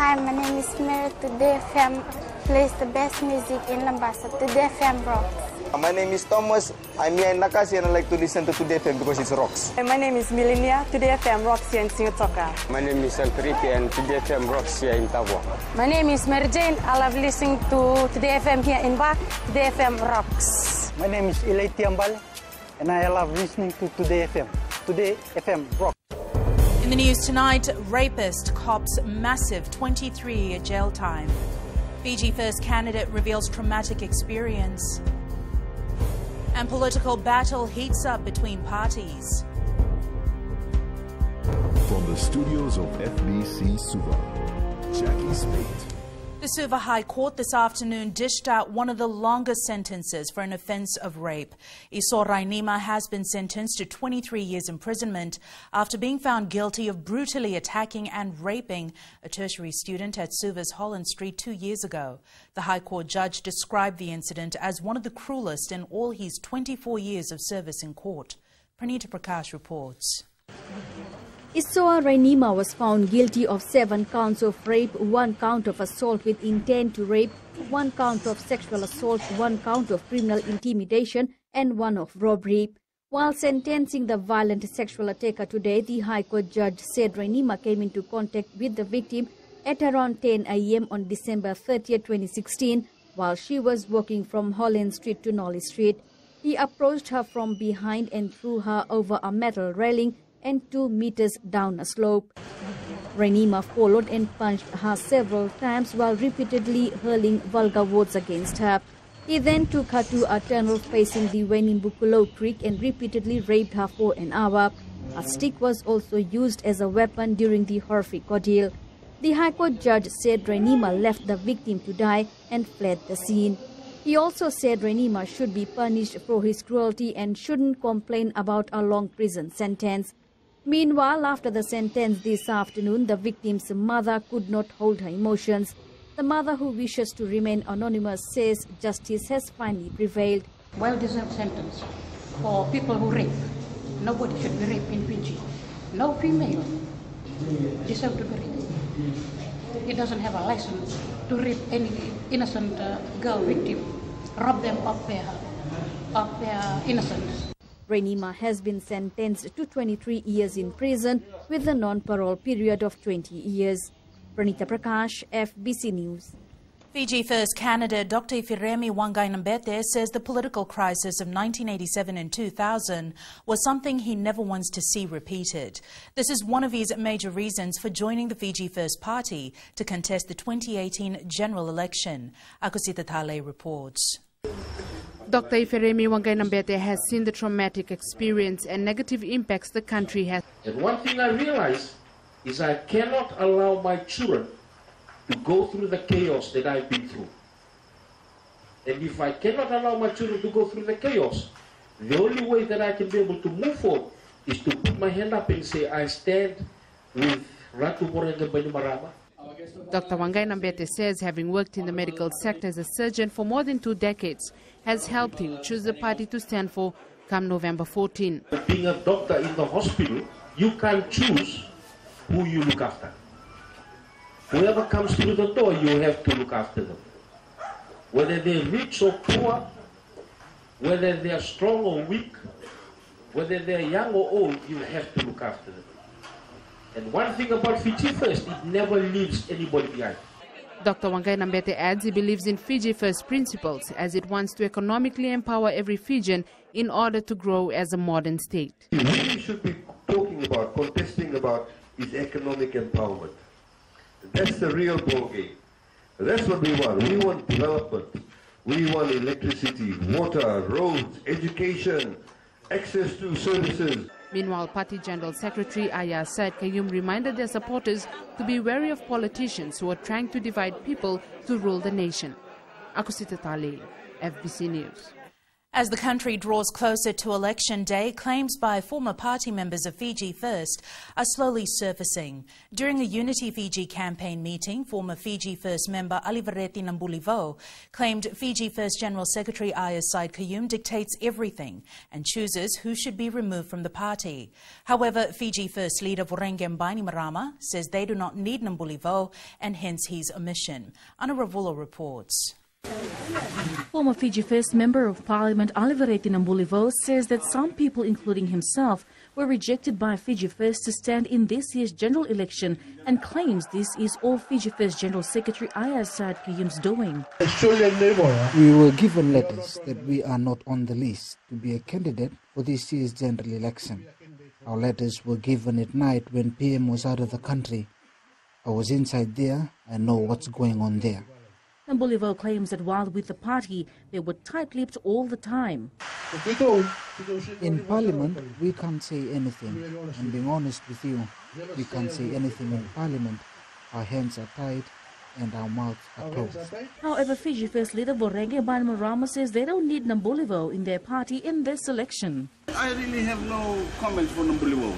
Hi, my name is Mary. Today FM plays the best music in Lambasa. Today FM rocks. My name is Thomas. I'm here in Nakasi and I like to listen to Today FM because it rocks. My name is Milenia. Today FM rocks here in Singatoka. My name is Alfripi and Today FM rocks here in Tabwa. My name is Mary Jane. I love listening to Today FM here in Bak. Today FM rocks. My name is Ilay Tiambal and I love listening to Today FM. Today FM rocks. In the news tonight, rapist cops massive 23-year jail time. FijiFirst candidate reveals traumatic experience. And political battle heats up between parties. From the studios of FBC Suva, Jackie Spate. The Suva High Court this afternoon dished out one of the longest sentences for an offence of rape. Isor Rainima has been sentenced to 23 years imprisonment after being found guilty of brutally attacking and raping a tertiary student at Suva's Holland Street 2 years ago. The High Court judge described the incident as one of the cruelest in all his 24 years of service in court. Pranita Prakash reports. Isor Rainima was found guilty of 7 counts of rape, 1 count of assault with intent to rape, 1 count of sexual assault, 1 count of criminal intimidation and 1 of robbery. While sentencing the violent sexual attacker today, the High Court judge said Rainima came into contact with the victim at around 10 a.m. on December 30, 2016, while she was walking from Holland Street to Nolly Street. He approached her from behind and threw her over a metal railing and 2 meters down a slope. Rainima followed and punched her several times while repeatedly hurling vulgar words against her. He then took her to a tunnel facing the Wenimbukulo Creek and repeatedly raped her for an hour. A stick was also used as a weapon during the horrific ordeal. The High Court judge said Rainima left the victim to die and fled the scene. He also said Rainima should be punished for his cruelty and shouldn't complain about a long prison sentence. Meanwhile, after the sentence this afternoon, the victim's mother could not hold her emotions. The mother, who wishes to remain anonymous, says justice has finally prevailed. Well-deserved sentence for people who rape. Nobody should be raped in Fiji. No female deserves to be raped. He doesn't have a license to rape any innocent girl victim, rob them of their innocence. Rainima has been sentenced to 23 years in prison with a non-parole period of 20 years. Pranita Prakash, FBC News. FijiFirst candidate Dr. Ifiremi Wangainambete says the political crisis of 1987 and 2000 was something he never wants to see repeated. This is one of his major reasons for joining the FijiFirst party to contest the 2018 general election. Akusita Thale reports. Dr. Ifiremi Wangainambete has seen the traumatic experience and negative impacts the country has. And one thing I realize is I cannot allow my children to go through the chaos that I've been through. And if I cannot allow my children to go through the chaos, the only way that I can be able to move forward is to put my hand up and say, I stand with Ratu Morenga Banimarama. Dr. Wangainambete says having worked in the medical sector as a surgeon for more than 2 decades has helped him choose the party to stand for come November 14. Being a doctor in the hospital, you can't choose who you look after. Whoever comes through the door, you have to look after them. Whether they're rich or poor, whether they're strong or weak, whether they're young or old, you have to look after them. And one thing about FijiFirst, it never leaves anybody behind. Dr. Wangainambete adds he believes in FijiFirst principles as it wants to economically empower every Fijian in order to grow as a modern state. What we should be talking about, contesting about, is economic empowerment. That's the real ball game. That's what we want. We want development. We want electricity, water, roads, education, access to services. Meanwhile, Party General Secretary Aya Said Kayum reminded their supporters to be wary of politicians who are trying to divide people to rule the nation. Akusita Tale, FBC News. As the country draws closer to election day, claims by former party members of FijiFirst are slowly surfacing. During a Unity Fiji campaign meeting, former FijiFirst member Alivareti Nambulivo claimed FijiFirst General Secretary Ayaz Said Kayum dictates everything and chooses who should be removed from the party. However, FijiFirst leader Vorengem Bainimarama says they do not need Nambulivo and hence his omission. Ana Ravulo reports. Former FijiFirst Member of Parliament Alivareti Nambulivo says that some people, including himself, were rejected by FijiFirst to stand in this year's general election and claims this is all FijiFirst General Secretary Ayaz Said Kayum's doing. We were given letters that we are not on the list to be a candidate for this year's general election. Our letters were given at night when PM was out of the country. I was inside there and know what's going on there. Nambulivo claims that while with the party, they were tight-lipped all the time. In Parliament, we can't say anything. I'm being honest with you. We can't say anything in Parliament. Our hands are tied and our mouths are closed. However, FijiFirst leader Vorengem Bainimarama says they don't need Nambulivo in their party in this election. I really have no comments for Nambulivo.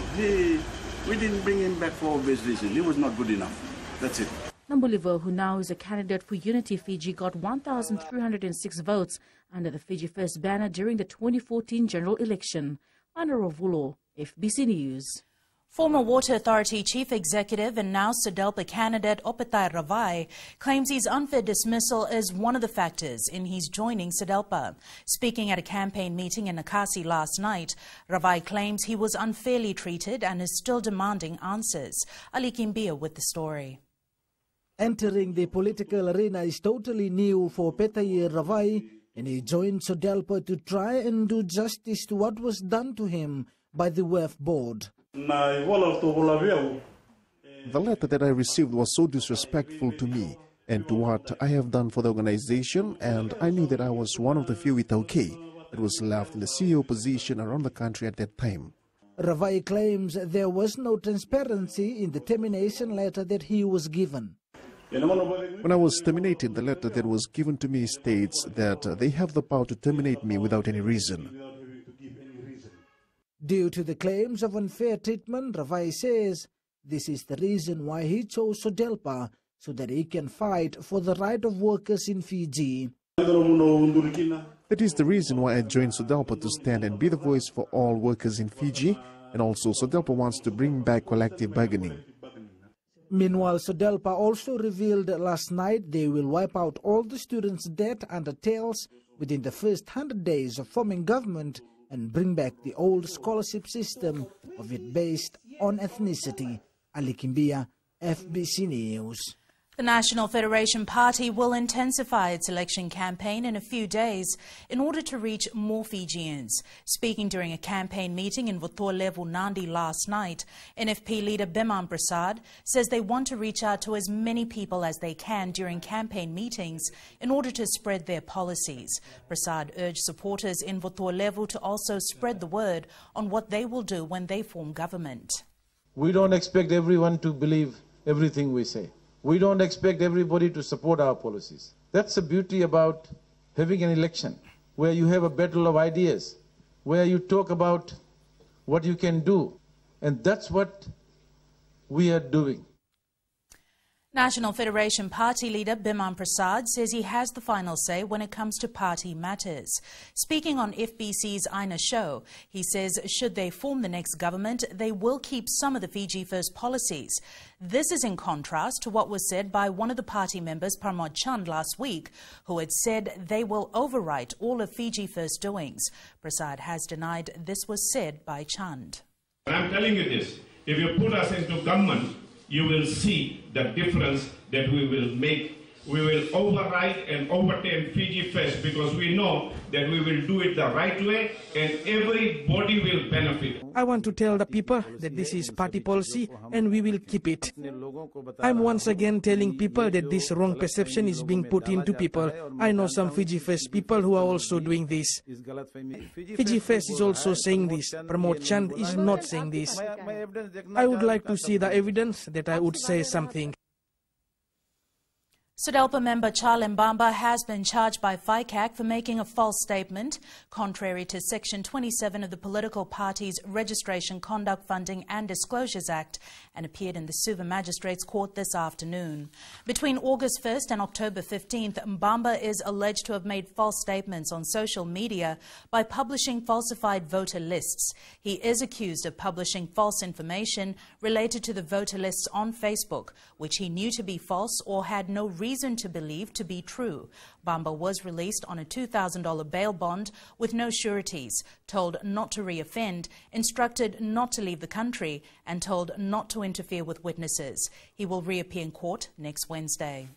We didn't bring him back for obvious reasons. He was not good enough. That's it. Nambulivo, who now is a candidate for Unity Fiji, got 1,306 votes under the FijiFirst banner during the 2014 general election. Ana Ravulo, FBC News. Former Water Authority Chief Executive and now Sodelpa candidate Opetai Ravai claims his unfair dismissal is one of the factors in his joining Sodelpa. Speaking at a campaign meeting in Nakasi last night, Ravai claims he was unfairly treated and is still demanding answers. Ali Kimbia with the story. Entering the political arena is totally new for Opetai Ravai, and he joined Sodelpa to try and do justice to what was done to him by the WEF board. The letter that I received was so disrespectful to me and to what I have done for the organization, and I knew that I was one of the few Itauke that was left in the CEO position around the country at that time. Ravai claims there was no transparency in the termination letter that he was given. When I was terminated, the letter that was given to me states that they have the power to terminate me without any reason. Due to the claims of unfair treatment, Ravai says this is the reason why he chose Sodelpa, so that he can fight for the right of workers in Fiji. That is the reason why I joined Sodelpa, to stand and be the voice for all workers in Fiji, and also Sodelpa wants to bring back collective bargaining. Meanwhile, Sodelpa also revealed last night they will wipe out all the students' debt under TALS within the first 100 days of forming government and bring back the old scholarship system of it based on ethnicity. Ali Kimbia, FBC News. The National Federation Party will intensify its election campaign in a few days in order to reach more Fijians. Speaking during a campaign meeting in Votolevu, Nandi last night, NFP leader Biman Prasad says they want to reach out to as many people as they can during campaign meetings in order to spread their policies. Prasad urged supporters in Votolevu to also spread the word on what they will do when they form government. We don't expect everyone to believe everything we say. We don't expect everybody to support our policies. That's the beauty about having an election, where you have a battle of ideas, where you talk about what you can do. And that's what we are doing. National Federation Party leader Biman Prasad says he has the final say when it comes to party matters. Speaking on FBC's Aina show, he says should they form the next government, they will keep some of the FijiFirst policies. This is in contrast to what was said by one of the party members, Parmod Chand, last week, who had said they will overwrite all of FijiFirst doings. Prasad has denied this was said by Chand. I'm telling you this, if you put us into government, you will see the difference that we will make. We will override and overturn FijiFirst because we know that we will do it the right way and everybody will benefit. I want to tell the people that this is party policy and we will keep it. I'm once again telling people that this wrong perception is being put into people. I know some FijiFirst people who are also doing this. FijiFirst is also saying this. Pramod Chand is not saying this. I would like to see the evidence that I would say something. Sodelpa member Charles Mbamba has been charged by FICAC for making a false statement, contrary to Section 27 of the Political Parties Registration, Conduct, Funding and Disclosures Act, and appeared in the Suva Magistrates Court this afternoon. Between August 1st and October 15th, Mbamba is alleged to have made false statements on social media by publishing falsified voter lists. He is accused of publishing false information related to the voter lists on Facebook, which he knew to be false or had no reason to believe to be true. Mbamba was released on a $2,000 bail bond with no sureties, told not to reoffend, instructed not to leave the country, and told not to interfere with witnesses. He will reappear in court next Wednesday.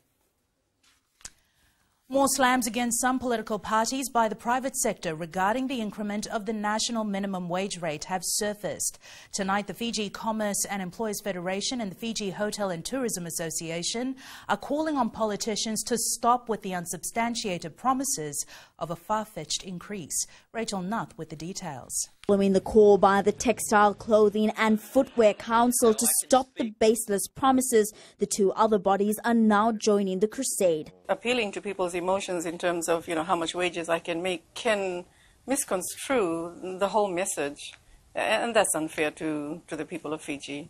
More slams against some political parties by the private sector regarding the increment of the national minimum wage rate have surfaced. Tonight, the Fiji Commerce and Employers Federation and the Fiji Hotel and Tourism Association are calling on politicians to stop with the unsubstantiated promises of a far-fetched increase. Rachel Nuth with the details. Following the call by the Textile, Clothing and Footwear Council to stop the baseless promises, the two other bodies are now joining the crusade. Appealing to people's emotions in terms of, how much wages I can make can misconstrue the whole message. And that's unfair to the people of Fiji.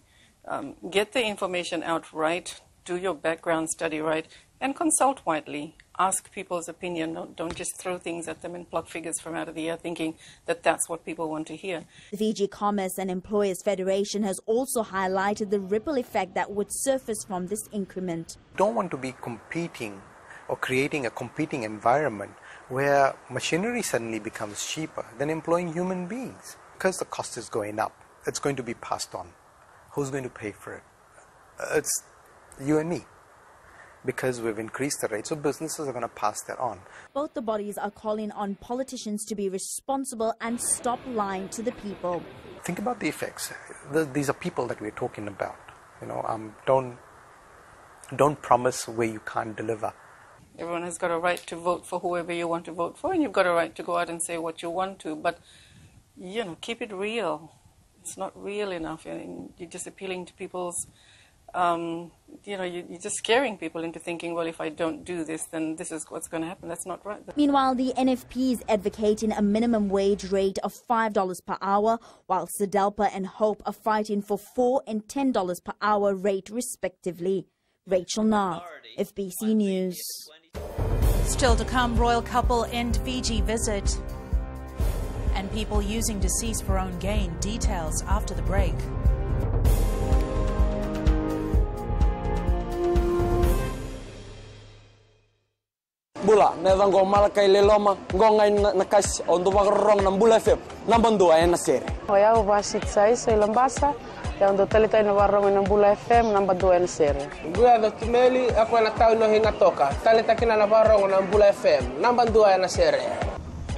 Get the information out right, do your background study right, and consult widely. Ask people's opinion. Don't just throw things at them and pluck figures from out of the air thinking that that's what people want to hear. The Fiji Commerce and Employers Federation has also highlighted the ripple effect that would surface from this increment. Don't want to be competing or creating a competing environment where machinery suddenly becomes cheaper than employing human beings. Because the cost is going up, it's going to be passed on. Who's going to pay for it? It's you and me. Because we've increased the rate, so businesses are going to pass that on. Both the bodies are calling on politicians to be responsible and stop lying to the people. Think about the effects. These are people that we're talking about. Don't promise where you can't deliver. Everyone has got a right to vote for whoever you want to vote for, and you've got a right to go out and say what you want to, but, keep it real. It's not real enough. You're just appealing to people's you're just scaring people into thinking, well, if I don't do this, then this is what's going to happen. That's not right. Meanwhile, the NFP is advocating a minimum wage rate of $5 per hour, while Sodelpa and Hope are fighting for $4 and $10 per hour rate, respectively. Rachel Nath, FBC News. Still to come, royal couple end Fiji visit. And people using deceased for own gain. Details after the break. Bula, nevan go malakay leloma, go ngay nakas on the wagrong ng Bula FM, nambando ay nasere. Hoya ubasit sa ilambasa, ya ndo talita na warong ng Bula FM, nambando ay nasere. Buya do tumeli ako na tao no hingatoka, talita kina na warong ng Bula FM, nambando ay nasere.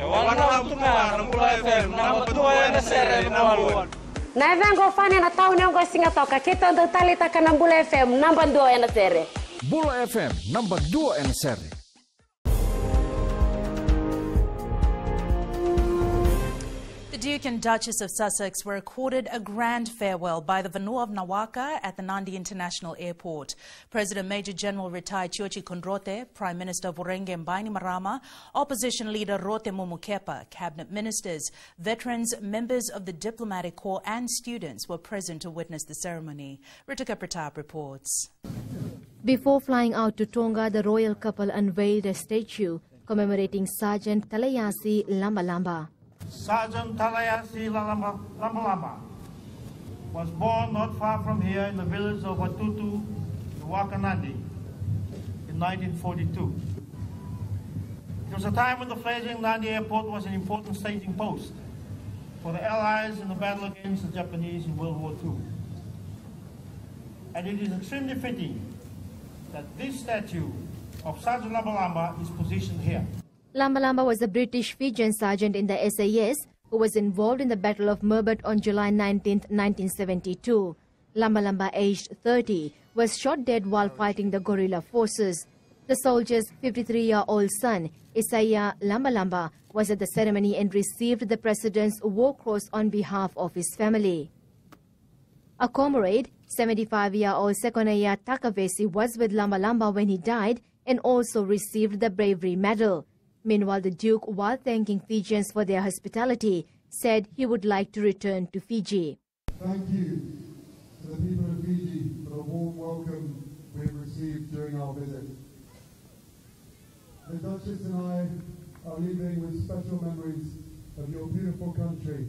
Wala na ng Bula FM, nambando ay nasere nambuan. Nevan go fani na tao no go singatoka, kita ndo talita kana Bula FM, nambando ay nasere. Bula FM, nambando ay nasere. The Duke and Duchess of Sussex were accorded a grand farewell by the Vanua of Nawaka at the Nandi International Airport. President Major General retired Chiochi Kondrote, Prime Minister Vorenge Mbainimarama, Opposition Leader Rote Mumukepa, Cabinet Ministers, veterans, members of the Diplomatic Corps and students were present to witness the ceremony. Ritika Pratap reports. Before flying out to Tonga, the royal couple unveiled a statue commemorating Sergeant Talayasi Lambalamba. Sergeant Talayasi Lambalamba was born not far from here in the village of Watutu, Wakanandi, in 1942. It was a time when the fledgling Nandi Airport was an important staging post for the Allies in the battle against the Japanese in World War II. And it is extremely fitting that this statue of Sergeant Lambalamba is positioned here. Lambalamba was a British Fijian sergeant in the SAS who was involved in the Battle of Merbert on July 19, 1972. Lambalamba, aged 30, was shot dead while fighting the guerrilla forces. The soldier's 53-year-old son, Isaiah Lambalamba, was at the ceremony and received the President's War Cross on behalf of his family. A comrade, 75-year-old Sekonaya Takavesi, was with Lambalamba when he died and also received the Bravery Medal. Meanwhile, the Duke, while thanking Fijians for their hospitality, said he would like to return to Fiji. Thank you to the people of Fiji for the warm welcome we have received during our visit. The Duchess and I are leaving with special memories of your beautiful country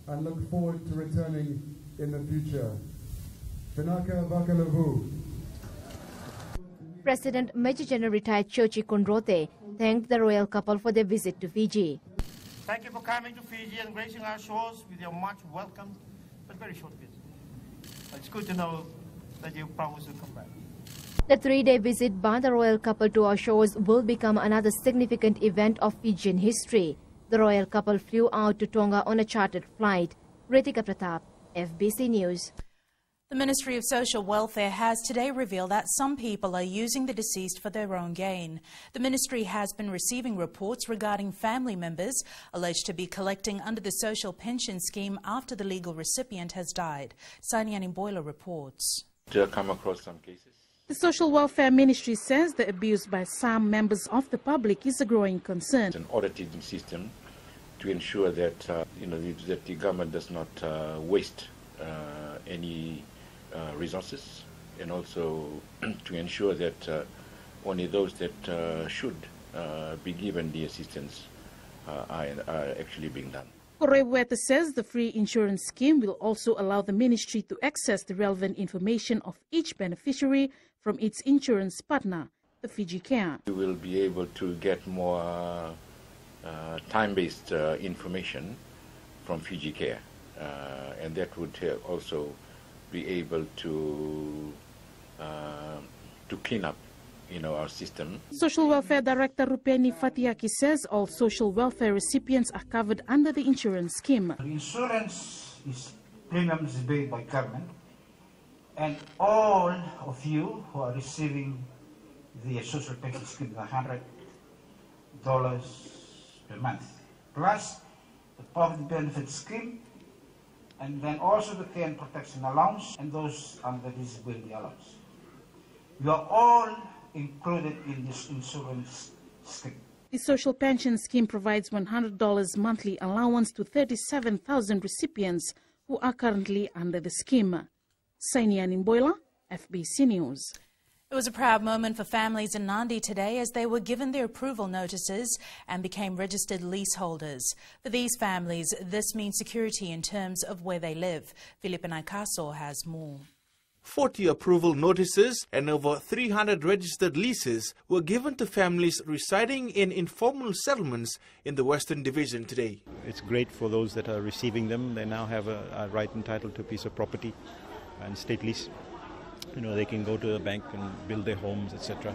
and look forward to returning in the future. Vinaka Vakalavu. President Major General retired Chochi Kondrote thanked the royal couple for their visit to Fiji. Thank you for coming to Fiji and gracing our shores with your much welcome, but very short visit. It's good to know that you promised to come back. The 3-day visit by the royal couple to our shores will become another significant event of Fijian history. The royal couple flew out to Tonga on a chartered flight. Ritika Pratap, FBC News. The Ministry of Social Welfare has today revealed that some people are using the deceased for their own gain. The ministry has been receiving reports regarding family members alleged to be collecting under the social pension scheme after the legal recipient has died. Saniani Boiler reports. Come across some cases. The Social Welfare Ministry says the abuse by some members of the public is a growing concern. An auditing system to ensure that that the government does not waste any resources, and also to ensure that only those that should be given the assistance are actually being done. Koreweta says the free insurance scheme will also allow the ministry to access the relevant information of each beneficiary from its insurance partner, the Fiji Care. We will be able to get more time-based information from Fiji Care, and that would also be able to clean up our system. Social Welfare Director Rupeni Fatiaki says all social welfare recipients are covered under the insurance scheme. The insurance premiums is paid by government, and all of you who are receiving the social pension scheme, the $100 per month, plus the poverty benefit scheme, and then also the care and protection allowance and those under disability allowance. You are all included in this insurance scheme. The social pension scheme provides $100 monthly allowance to 37,000 recipients who are currently under the scheme. Sainian Imboila, FBC News. It was a proud moment for families in Nandi today as they were given their approval notices and became registered leaseholders. For these families, this means security in terms of where they live. Philippe Naikaso has more. 40 approval notices and over 300 registered leases were given to families residing in informal settlements in the Western Division today. It's great for those that are receiving them. They now have a right and title to a piece of property and state lease. They can go to the bank and build their homes, etc.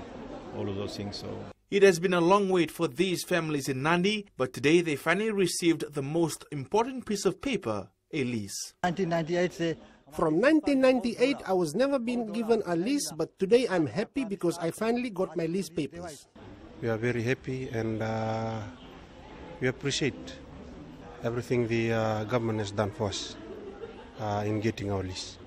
All of those things. So it has been a long wait for these families in Nandi, but today they finally received the most important piece of paper, a lease. 1998. From 1998, I was never been given a lease, but today I'm happy because I finally got my lease papers. We are very happy and we appreciate everything the government has done for us in getting our lease.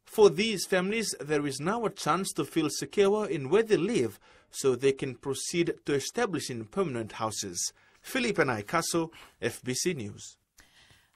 For these families, there is now a chance to feel secure in where they live so they can proceed to establishing permanent houses. Philippe Naikaso, FBC News.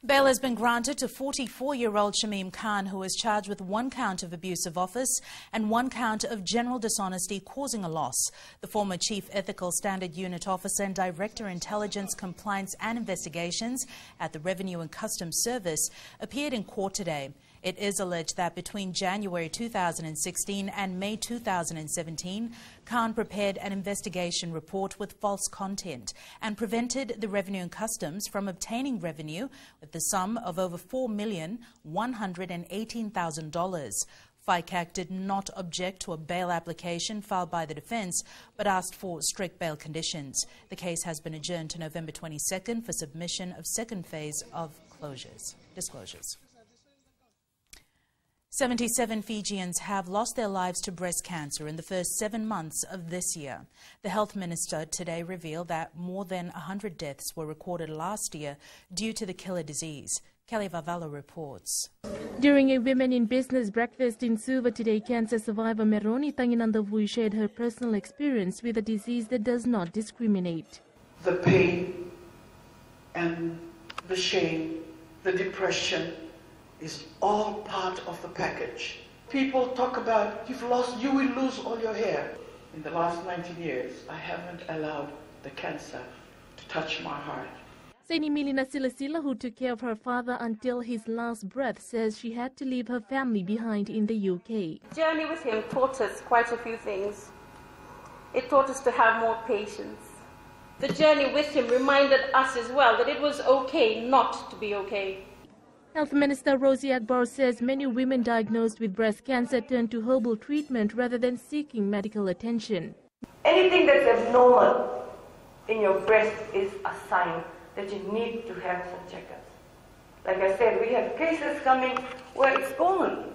Bail has been granted to 44-year-old Shamim Khan, who is charged with 1 count of abuse of office and 1 count of general dishonesty causing a loss. The former Chief Ethical Standard Unit Officer and Director Intelligence, Compliance and Investigations at the Revenue and Customs Service appeared in court today. It is alleged that between January 2016 and May 2017, Khan prepared an investigation report with false content and prevented the Revenue and Customs from obtaining revenue with the sum of over $4,118,000. FICAC did not object to a bail application filed by the defence, but asked for strict bail conditions. The case has been adjourned to November 22nd for submission of second phase of disclosures. 77 Fijians have lost their lives to breast cancer in the first 7 months of this year. The health minister today revealed that more than 100 deaths were recorded last year due to the killer disease. Kelly Vavala reports. During a Women in Business breakfast in Suva today, cancer survivor Meroni Tanginandavui shared her personal experience with a disease that does not discriminate. The pain and the shame, the depression is all part of the package. People talk about you will lose all your hair. In the last 19 years, I haven't allowed the cancer to touch my heart. Saini Milina Silasila, who took care of her father until his last breath, says she had to leave her family behind in the UK. Journey with him taught us quite a few things. It taught us to have more patience. The journey with him reminded us as well that it was okay not to be okay. Health Minister Rosie Akbar says many women diagnosed with breast cancer turn to herbal treatment rather than seeking medical attention. Anything that's abnormal in your breast is a sign that you need to have some checkups. Like I said, we have cases coming where it's gone.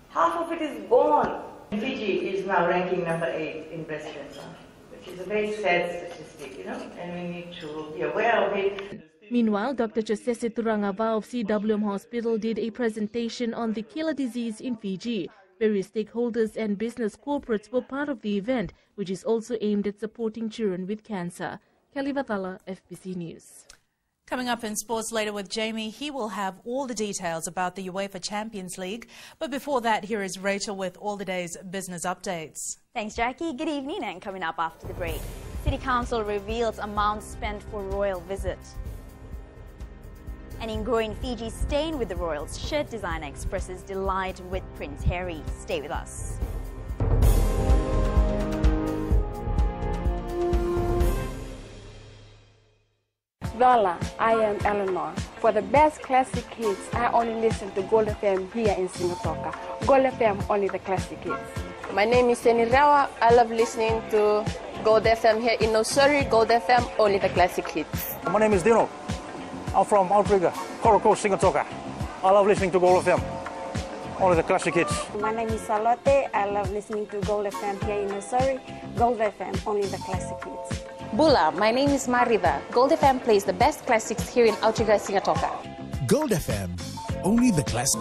Half of it is gone. Fiji is now ranking number 8 in breast cancer, which is a very sad statistic, and we need to be aware of it. Meanwhile, Dr. Josese Turangava of CWM Hospital did a presentation on the killer disease in Fiji. Various stakeholders and business corporates were part of the event, which is also aimed at supporting children with cancer. Kelly Vatala, FBC News. Coming up in sports later with Jamie, he will have all the details about the UEFA Champions League. But before that, here is Rachel with all the day's business updates. Thanks, Jackie. Good evening, and coming up after the break, City Council reveals amounts spent for royal visit. And in growing Fiji, staying with the royals, shirt designer expresses delight with Prince Harry. Stay with us. Lola, I am Eleanor. For the best classic hits, I only listen to Gold FM here in Singapore. Gold FM, only the classic hits. My name is Seni Rawa. I love listening to Gold FM here in Nosuri. Gold FM, only the classic hits. My name is Dino. I'm from Outrigger, Coral Coast, Singapore. I love listening to Gold FM, only the classic hits. My name is Salote. I love listening to Gold FM here in Nosuri. Gold FM, only the classic hits. Bula, my name is Marida. Gold FM plays the best classics here in Outrigger, Singapore. Gold FM, only the classic.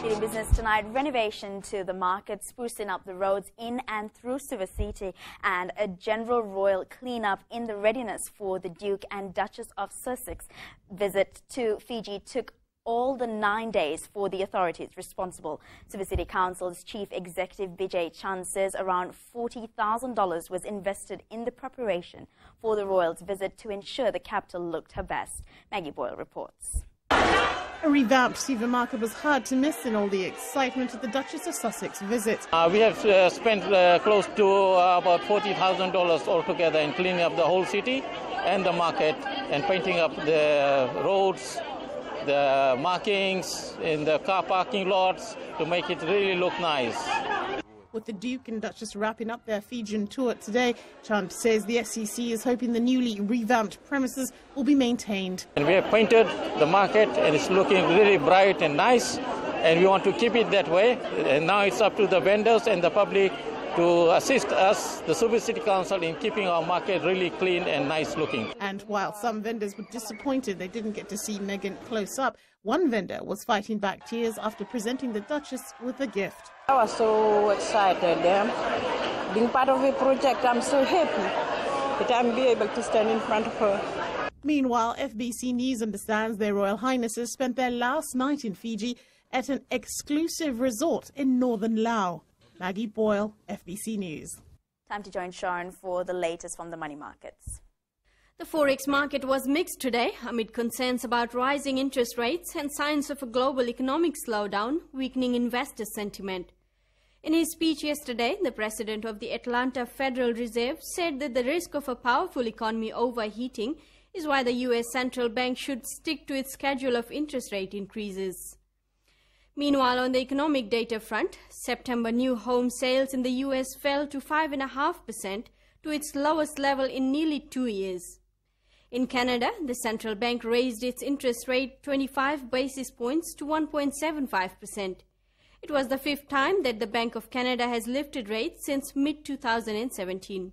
In business tonight, renovation to the market, sprucing up the roads in and through Suva City, and a general royal cleanup in the readiness for the Duke and Duchess of Sussex visit to Fiji took all the 9 days for the authorities responsible. Suva City Council's Chief Executive Vijay Chand says around $40,000 was invested in the preparation for the royals' visit to ensure the capital looked her best. Maggie Boyle reports. A revamped Suva market was hard to miss in all the excitement of the Duchess of Sussex visit. We have spent close to about $40,000 altogether in cleaning up the whole city and the market and painting up the roads, the markings in the car parking lots to make it really look nice. With the Duke and Duchess wrapping up their Fijian tour today, Chand says the SEC is hoping the newly revamped premises will be maintained. And we have painted the market and it's looking really bright and nice, and we want to keep it that way. And now it's up to the vendors and the public to assist us, the Suva City Council, in keeping our market really clean and nice looking. And while some vendors were disappointed they didn't get to see Meghan close up, one vendor was fighting back tears after presenting the Duchess with a gift. I was so excited. Being part of a project, I'm so happy that I'm be able to stand in front of her. Meanwhile, FBC News understands their Royal Highnesses spent their last night in Fiji at an exclusive resort in northern Laos. Maggie Boyle, FBC News. Time to join Sharon for the latest from the money markets. The forex market was mixed today amid concerns about rising interest rates and signs of a global economic slowdown, weakening investor sentiment. In his speech yesterday, the president of the Atlanta Federal Reserve said that the risk of a powerful economy overheating is why the U.S. Central Bank should stick to its schedule of interest rate increases. Meanwhile, on the economic data front, September new home sales in the U.S. fell to 5.5%, to its lowest level in nearly 2 years. In Canada, the central bank raised its interest rate 25 basis points to 1.75%. It was the fifth time that the Bank of Canada has lifted rates since mid-2017.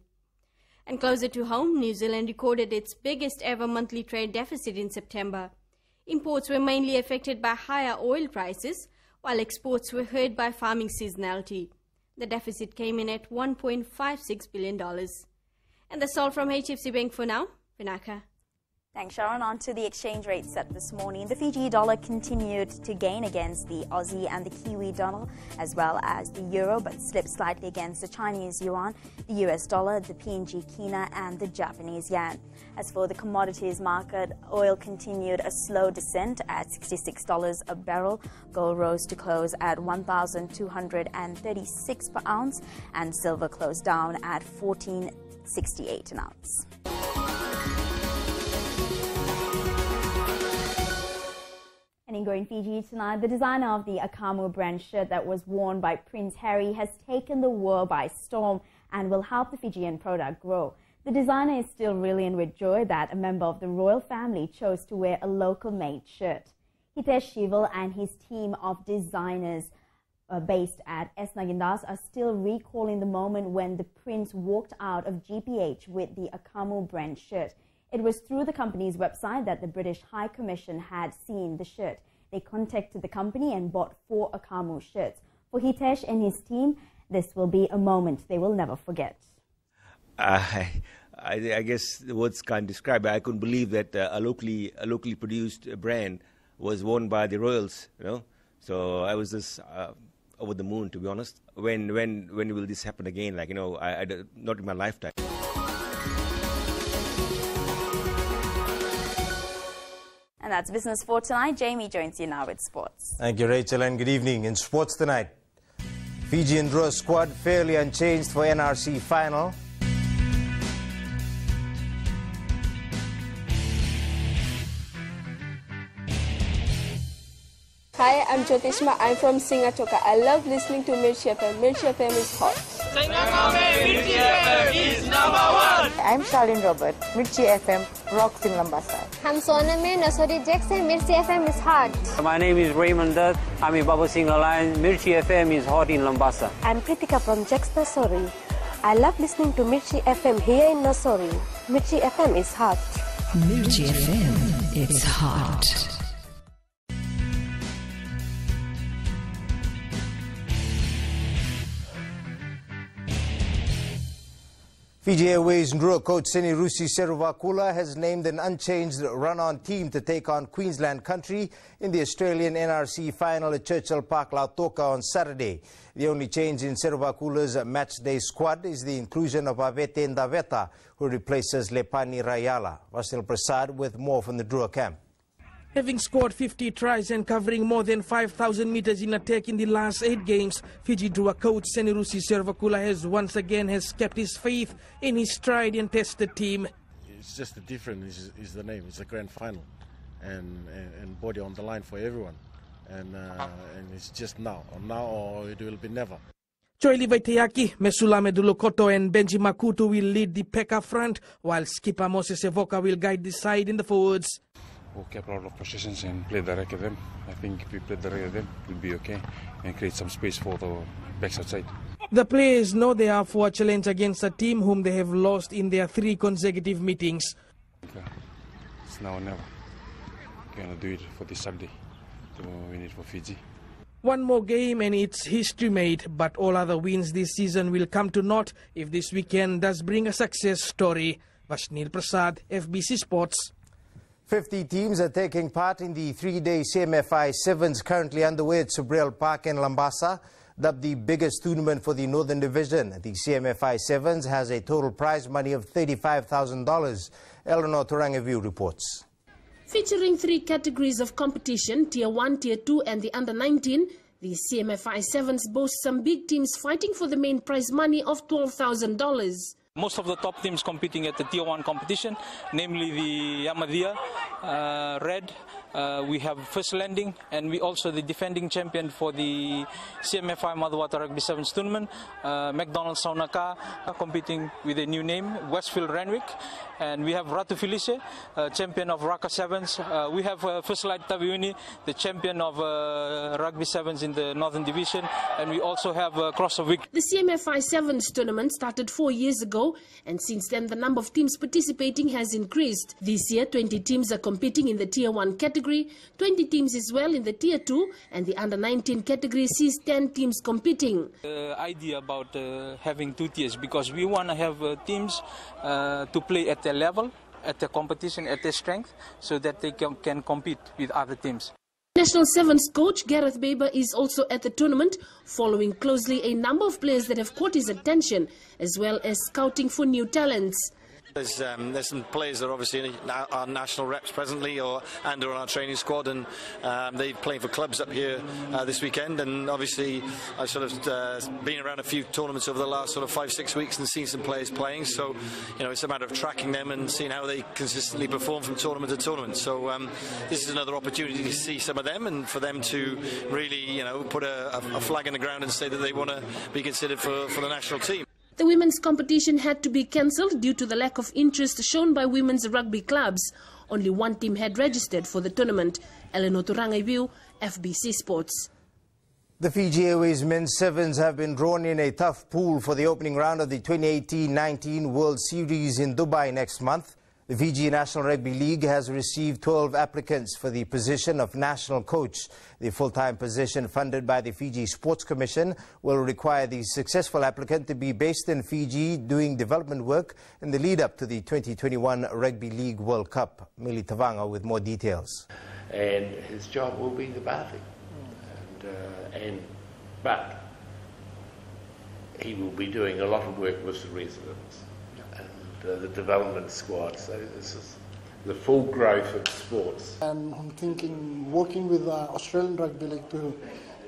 And closer to home, New Zealand recorded its biggest ever monthly trade deficit in September. Imports were mainly affected by higher oil prices, while exports were hurt by farming seasonality. The deficit came in at $1.56 billion. And that's all from HFC Bank for now. Vinaka. Thanks, Sharon. On to the exchange rate set this morning. The Fiji dollar continued to gain against the Aussie and the Kiwi dollar, as well as the euro, but slipped slightly against the Chinese yuan, the US dollar, the PNG kina, and the Japanese yen. As for the commodities market, oil continued a slow descent at $66 a barrel. Gold rose to close at $1,236 per ounce, and silver closed down at $14.68 an ounce. And in Going Fiji tonight, the designer of the Akamu brand shirt that was worn by Prince Harry has taken the world by storm and will help the Fijian product grow. The designer is still reeling with joy that a member of the royal family chose to wear a local-made shirt. Hitesh Shival and his team of designers based at S. Nagindas are still recalling the moment when the prince walked out of GPH with the Akamu brand shirt. It was through the company's website that the British High Commission had seen the shirt. They contacted the company and bought 4 Akamu shirts. For Hitesh and his team, this will be a moment they will never forget. I guess the words can't describe it. I couldn't believe that a locally produced brand was worn by the royals, you know. So I was just over the moon, to be honest. When will this happen again? Like, you know, not in my lifetime. And that's business for tonight. Jamie joins you now with sports. Thank you, Rachel, and good evening. In sports tonight, Fijian draw squad fairly unchanged for NRC final. Hi, I'm Jyotishma. I'm from Singatoka. I love listening to Mirchi FM. Mirchi FM is hot. Mirchi FM is #1. I'm Charlene Robert. Mirchi FM rocks in Lambasa. I'm Soname Nasori Jackson. Mirchi FM is hot. My name is Raymond Dutt. I'm in Baba Singh Alliance. Mirchi FM is hot in Lambasa. I'm Pritika from Jax Nasori. I love listening to Mirchi FM here in Nasori. Mirchi FM is hot. Mirchi FM, it's hot. Fiji Airways Ndrua coach Senirusi Seruvakula has named an unchanged run-on team to take on Queensland country in the Australian NRC final at Churchill Park, Lautoka on Saturday. The only change in Seruvakula's matchday squad is the inclusion of Avete Ndaveta, who replaces Lepani Rayala. Vasil Prasad with more from the Drua camp. Having scored 50 tries and covering more than 5,000 meters in attack in the last 8 games, Fiji Drua coach Senirusi Seruvakula has once again kept his faith in his tried and tested team. It's just the difference is the name. It's a grand final, and body on the line for everyone, and it's just now or it will be never. Choili Vaiteaki, Mesula Medulokoto and Benji Makutu will lead the pack up front, while skipper Moses Evoka will guide the side in the forwards. We'll keep a lot of possessions and play direct at them. I think if we play direct at them, we'll be okay and create some space for the backs outside. The players know they are for a challenge against a team whom they have lost in their 3 consecutive meetings. It's now or never. We're going to do it for this Saturday to win it for Fiji. One more game and it's history made, but all other wins this season will come to naught if this weekend does bring a success story. Vashnil Prasad, FBC Sports. 50 teams are taking part in the 3-day CMFI Sevens currently underway at Subriel Park in Lambasa, dubbed the biggest tournament for the Northern Division. The CMFI Sevens has a total prize money of $35,000. Eleanor Turangavu reports. Featuring 3 categories of competition, Tier 1, Tier 2 and the Under-19, the CMFI Sevens boasts some big teams fighting for the main prize money of $12,000. Most of the top teams competing at the Tier 1 competition, namely the Ahmadiyya, Red, We have First Landing, and we also the defending champion for the CMFI Motherwater Rugby Sevens tournament, McDonald's Saunaka, competing with a new name, Westfield Renwick. And we have Ratu Felice, champion of Raka Sevens. We have First Light Taviuni, the champion of Rugby Sevens in the Northern Division. And we also have Cross of Wick. The CMFI Sevens tournament started 4 years ago, and since then the number of teams participating has increased. This year, 20 teams are competing in the Tier 1 category, 20 teams as well in the Tier 2, and the Under-19 category sees 10 teams competing. The idea about having 2 tiers, because we want to have teams to play at their level, at their competition, at their strength, so that they can compete with other teams. National Sevens coach Gareth Baber is also at the tournament, following closely a number of players that have caught his attention, as well as scouting for new talents. There's some players that are obviously our national reps presently and are on our training squad, and they're playing for clubs up here this weekend. And obviously I've sort of been around a few tournaments over the last sort of 5-6 weeks and seen some players playing, so it's a matter of tracking them and seeing how they consistently perform from tournament to tournament. So this is another opportunity to see some of them and for them to really put a flag in the ground and say that they want to be considered for the national team. The women's competition had to be cancelled due to the lack of interest shown by women's rugby clubs. Only one team had registered for the tournament. Eleanor Turangaibiu, FBC Sports. The Fiji Airways men's sevens have been drawn in a tough pool for the opening round of the 2018-19 World Series in Dubai next month. The Fiji National Rugby League has received 12 applicants for the position of national coach. The full-time position, funded by the Fiji Sports Commission, will require the successful applicant to be based in Fiji doing development work in the lead-up to the 2021 Rugby League World Cup. Mili Tavanga with more details. And his job will be the bathing. But he will be doing a lot of work with the residents. The development squad, so this is the full growth of sports. And I'm thinking working with Australian Rugby League to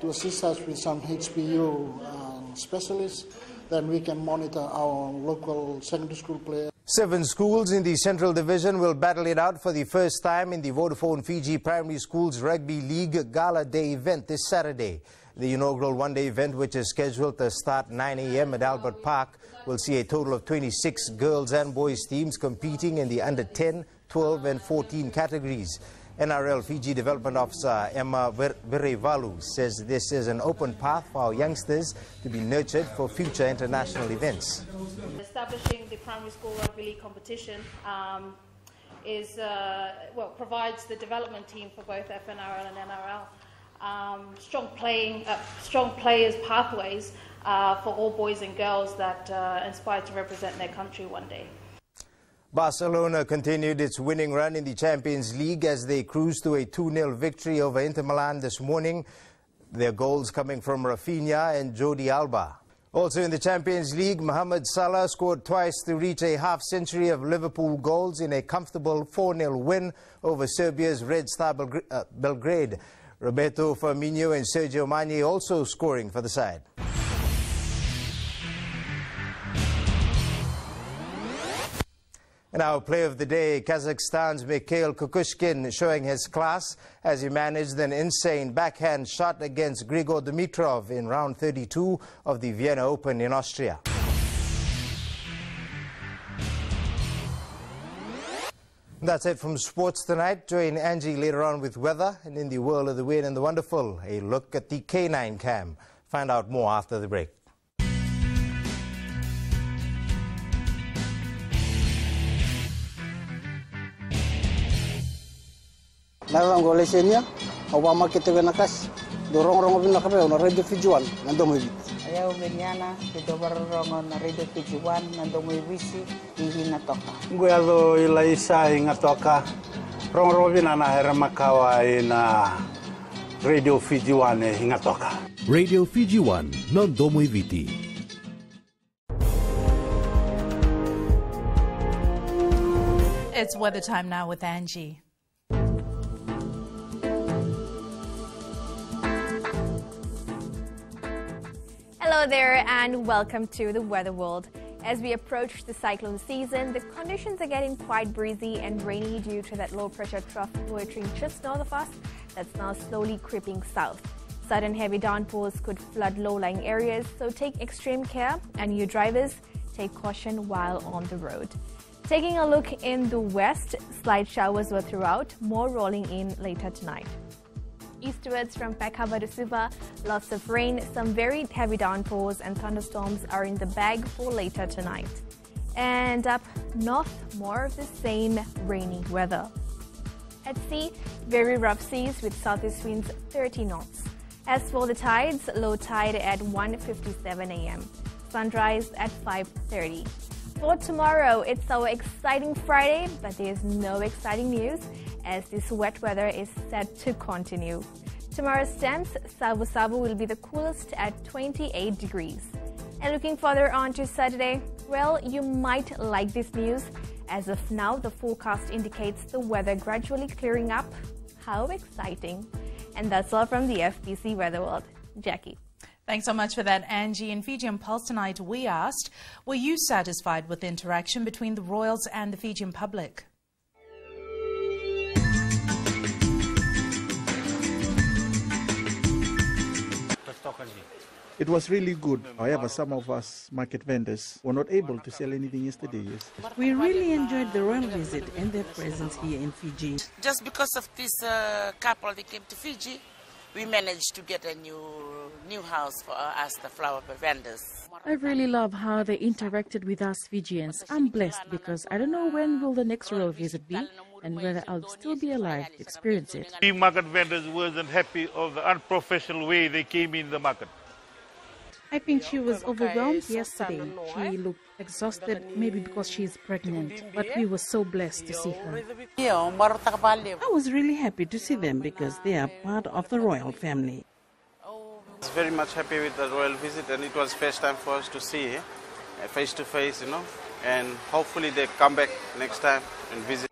assist us with some HPU specialists, then we can monitor our local secondary school players. 7 schools in the Central Division will battle it out for the first time in the Vodafone Fiji Primary Schools Rugby League Gala Day event this Saturday. The inaugural one-day event, which is scheduled to start 9 a.m. at Albert Park, will see a total of 26 girls and boys teams competing in the under 10, 12 and 14 categories. NRL Fiji Development Officer Emma Virevalu says this is an open path for our youngsters to be nurtured for future international events. Establishing the primary school rugby league competition provides the development team for both FNRL and NRL. Strong players pathways for all boys and girls that aspire to represent their country one day. Barcelona continued its winning run in the Champions League as they cruised to a 2-0 victory over Inter Milan this morning. Their goals coming from Rafinha and Jordi Alba. Also in the Champions League, Mohamed Salah scored twice to reach a half-century of Liverpool goals in a comfortable 4-0 win over Serbia's Red Star Belgrade. Roberto Firmino and Sergio Mane also scoring for the side. And our player of the day, Kazakhstan's Mikhail Kukushkin, showing his class as he managed an insane backhand shot against Grigor Dimitrov in round 32 of the Vienna Open in Austria. That's it from sports tonight. Join Angie later on with weather, and in the world of the weird and the wonderful, a look at the K9 cam. Find out more after the break. Narang golesenya, Obama kita kenakas, dorong-rong bina kape, on radio Fijiwan, nandomo ibit. Ayaw benyana, kita barong on radio Fijiwan, nandomo ibisi, hingga toka. Gue alo ilaisa hingga toka, rong-rong bina na heramakawa ina radio Fijiwan hingga toka. Radio Fijiwan, nandomo ibiti. It's weather time now with Angie. Hello there and welcome to the Weather World. As we approach the cyclone season, the conditions are getting quite breezy and rainy due to that low-pressure trough loitering just north of us that's now slowly creeping south. Sudden heavy downpours could flood low-lying areas, so take extreme care, and you drivers, take caution while on the road. Taking a look in the west, slight showers were throughout, more rolling in later tonight. Eastwards from Pekava to Suva, lots of rain, some very heavy downpours and thunderstorms are in the bag for later tonight. And up north, more of the same rainy weather. At sea, very rough seas with southeast winds 30 knots. As for the tides, low tide at 1:57 a.m. Sunrise at 5:30. For tomorrow, it's our exciting Friday, but there's no exciting news as this wet weather is set to continue. Tomorrow's temps, Sabu Sabu will be the coolest at 28 degrees. And looking further on to Saturday, well, you might like this news. As of now, the forecast indicates the weather gradually clearing up. How exciting! And that's all from the FBC Weather World. Jackie. Thanks so much for that, Angie. In Fijian Pulse tonight, we asked, were you satisfied with the interaction between the Royals and the Fijian public? It was really good. However, some of us market vendors were not able to sell anything yesterday. Yes. We really enjoyed the royal visit and their presence here in Fiji. Just because of this couple that came to Fiji, we managed to get a new house for us, the flower vendors. I really love how they interacted with us Fijians. I'm blessed because I don't know when will the next royal visit be and whether I'll still be alive to experience it. The market vendors wasn't happy of the unprofessional way they came in the market. I think she was overwhelmed yesterday. She looked exhausted, maybe because she is pregnant, but we were so blessed to see her. I was really happy to see them because they are part of the royal family. I was very much happy with the royal visit, and it was first time for us to see face to face, and hopefully they come back next time and visit.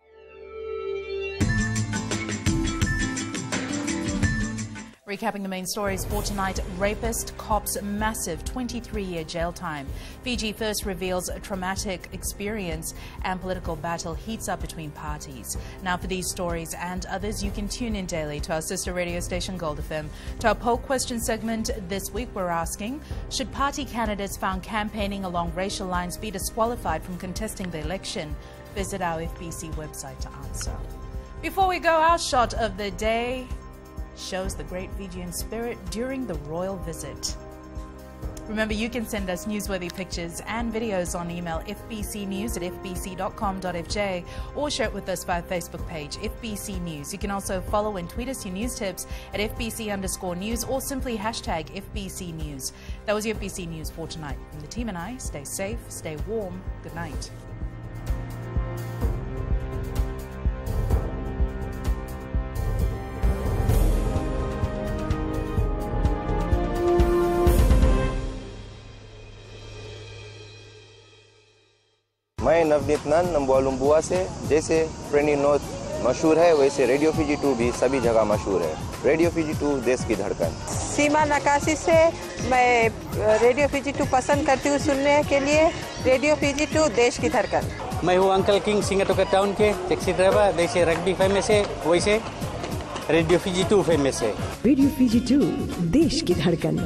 Recapping the main stories for tonight, rapist cops massive 23-year jail time. FijiFirst reveals a traumatic experience and political battle heats up between parties. Now for these stories and others, you can tune in daily to our sister radio station Gold FM. To our poll question segment this week, we're asking, should party candidates found campaigning along racial lines be disqualified from contesting the election? Visit our FBC website to answer. Before we go, our shot of the day shows the great Fijian spirit during the royal visit. Remember, you can send us newsworthy pictures and videos on email fbcnews@fbc.com.fj or share it with us via Facebook page FBC News. You can also follow and tweet us your news tips at FBC_news or simply hashtag FBC News. That was your FBC News for tonight. From the team and I, stay safe, stay warm. Good night. मैं नवनीत नंद नंबुआ से जैसे फ्रेंडी note मशहूर है वैसे radio Fiji 2 भी सभी जगह मशहूर है। रेडियो फिजी 2 देश की धड़कन। सीमा नकाशी से मैं रेडियो फिजी 2 पसंद करती हूँ सुनने के लिए। रेडियो फिजी 2 देश की धड़कन। मैं हूँ अंकल किंग सिंगाटोका टाउन के टैक्सी ड्राइवर। जैसे रग्बी फेमस है वैसे रेडियो फिजी 2 फेमस है। रेडियो फिजी 2 देश की धड़कन।